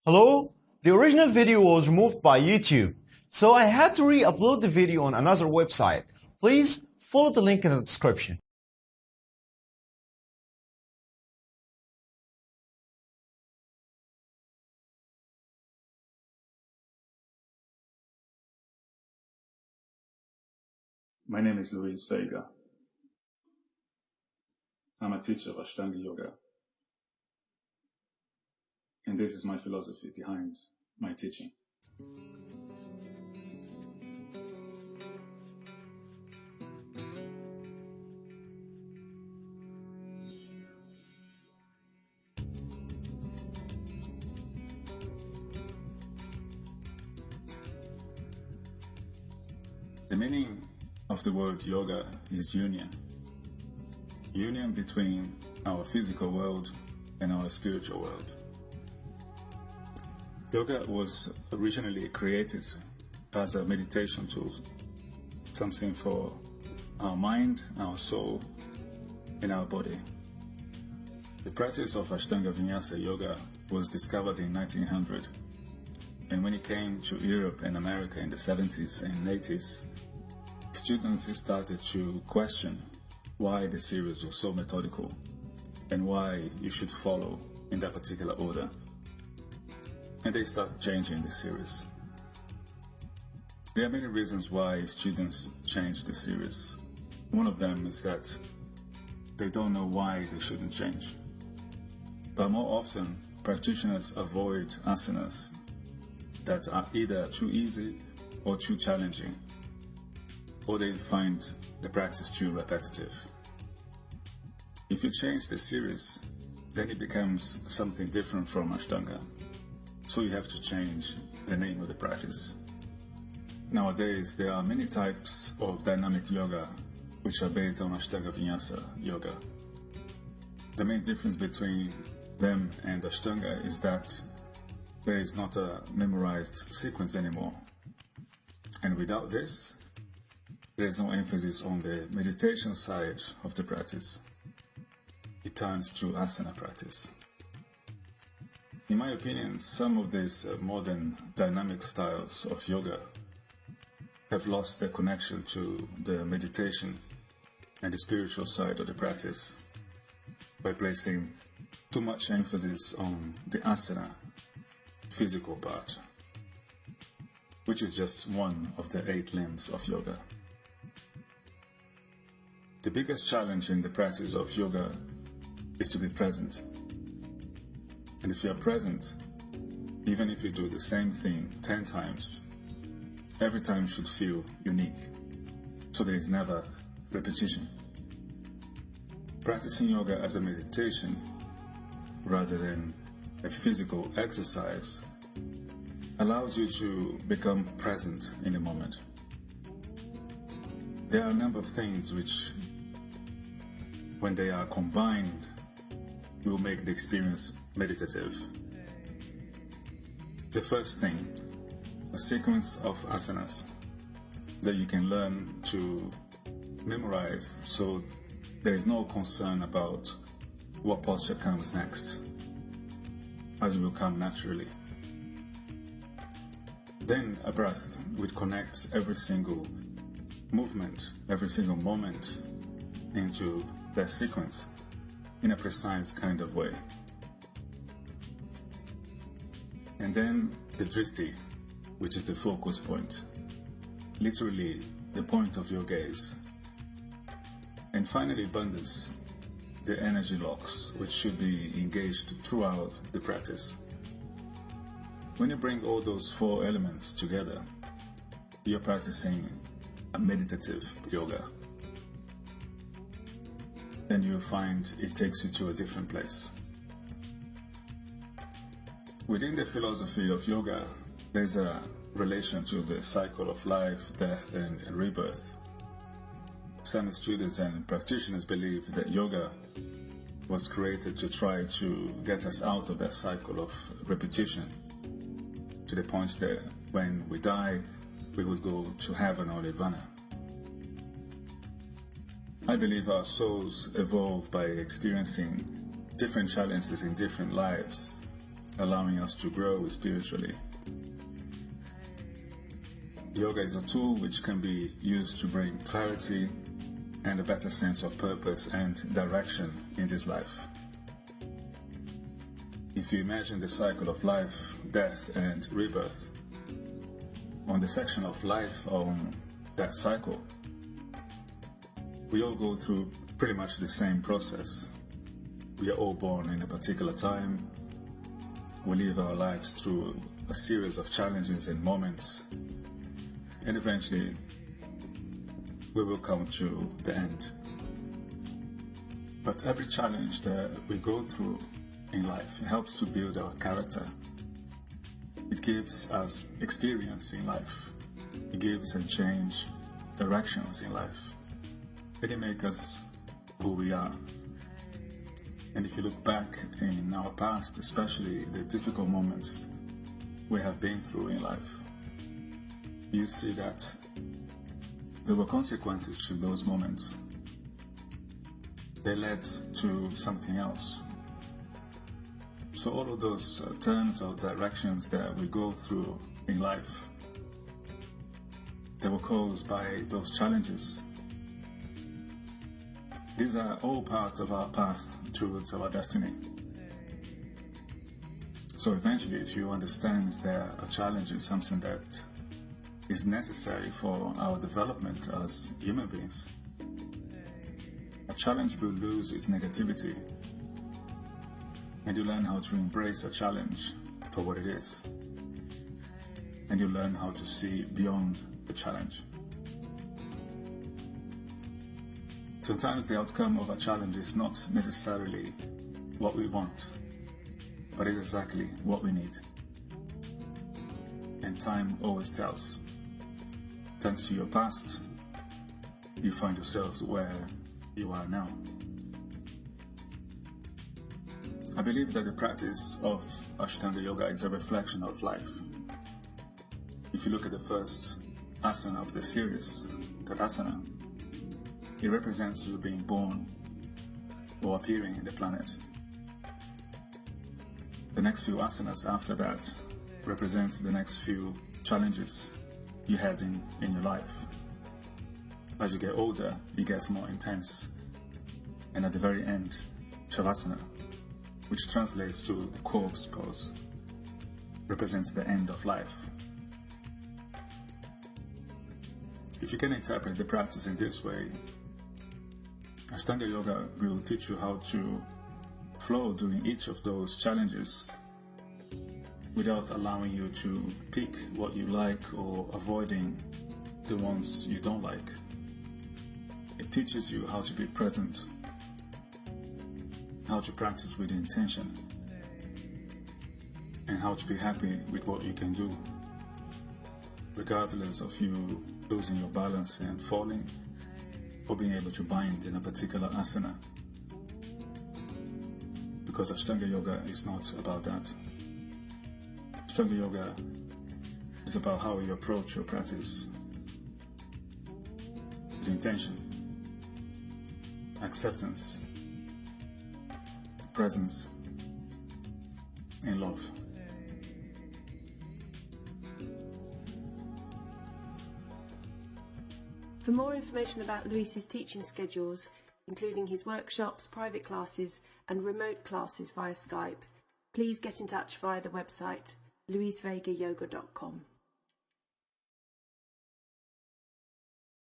Hello? The original video was removed by YouTube, so I had to re-upload the video on another website. Please follow the link in the description. My name is Luiz Veiga. I'm a teacher of Ashtanga yoga. And this is my philosophy behind my teaching. The meaning of the word yoga is union. Union between our physical world and our spiritual world. Yoga was originally created as a meditation tool, something for our mind, our soul, and our body. The practice of Ashtanga Vinyasa Yoga was discovered in 1900, and when it came to Europe and America in the 70s and 80s, students started to question why the series was so methodical and why you should follow in that particular order. And they start changing the series. There are many reasons why students change the series. One of them is that they don't know why they shouldn't change. But more often, practitioners avoid asanas that are either too easy or too challenging, or they find the practice too repetitive. If you change the series, then it becomes something different from Ashtanga. So you have to change the name of the practice. Nowadays, there are many types of dynamic yoga which are based on Ashtanga Vinyasa yoga. The main difference between them and Ashtanga is that there is not a memorized sequence anymore. And without this, there is no emphasis on the meditation side of the practice. It turns to asana practice. In my opinion, some of these modern dynamic styles of yoga have lost their connection to the meditation and the spiritual side of the practice by placing too much emphasis on the asana, physical part, which is just one of the 8 limbs of yoga. The biggest challenge in the practice of yoga is to be present. And if you are present, even if you do the same thing 10 times, every time should feel unique. So there is never repetition. Practicing yoga as a meditation rather than a physical exercise allows you to become present in the moment. There are a number of things which, when they are combined, will make the experience meditative. The first thing, a sequence of asanas that you can learn to memorize, so there is no concern about what posture comes next, as it will come naturally. Then a breath which connects every single movement, every single moment into that sequence in a precise kind of way. And then the drishti, which is the focus point, literally the point of your gaze. And finally bandhas, the energy locks, which should be engaged throughout the practice. When you bring all those 4 elements together, you're practicing a meditative yoga. Then you'll find it takes you to a different place. Within the philosophy of yoga, there's a relation to the cycle of life, death, and rebirth. Some students and practitioners believe that yoga was created to try to get us out of that cycle of repetition, to the point that when we die, we would go to heaven or nirvana. I believe our souls evolve by experiencing different challenges in different lives allowing us to grow spiritually. Yoga is a tool which can be used to bring clarity and a better sense of purpose and direction in this life. If you imagine the cycle of life, death, and rebirth, on the section of life on that cycle, we all go through pretty much the same process. We are all born in a particular time. We live our lives through a series of challenges and moments, and eventually we will come to the end. But every challenge that we go through in life helps to build our character. It gives us experience in life. It gives and change directions in life. It makes us who we are. And if you look back in our past, especially the difficult moments we have been through in life, you see that there were consequences to those moments. They led to something else. So all of those turns or directions that we go through in life, they were caused by those challenges. These are all part of our path towards our destiny. So eventually, if you understand that a challenge is something that is necessary for our development as human beings, a challenge will lose its negativity, and you learn how to embrace a challenge for what it is, and you learn how to see beyond the challenge. Sometimes the outcome of a challenge is not necessarily what we want, but is exactly what we need. And time always tells. Thanks to your past, you find yourselves where you are now. I believe that the practice of Ashtanga Yoga is a reflection of life. If you look at the first asana of the series, Tadasana, it represents you being born or appearing in the planet. The next few asanas after that represents the next few challenges you had in your life. As you get older, it gets more intense. And at the very end, Shavasana, which translates to the corpse pose, represents the end of life. If you can interpret the practice in this way, Ashtanga Yoga will teach you how to flow during each of those challenges without allowing you to pick what you like or avoiding the ones you don't like. It teaches you how to be present, how to practice with intention, and how to be happy with what you can do, regardless of you losing your balance and falling, or being able to bind in a particular asana. Because Ashtanga Yoga is not about that. Ashtanga Yoga is about how you approach your practice with intention, acceptance, presence, and love. For more information about Luiz's teaching schedules, including his workshops, private classes and remote classes via Skype, please get in touch via the website luizveigayoga.com.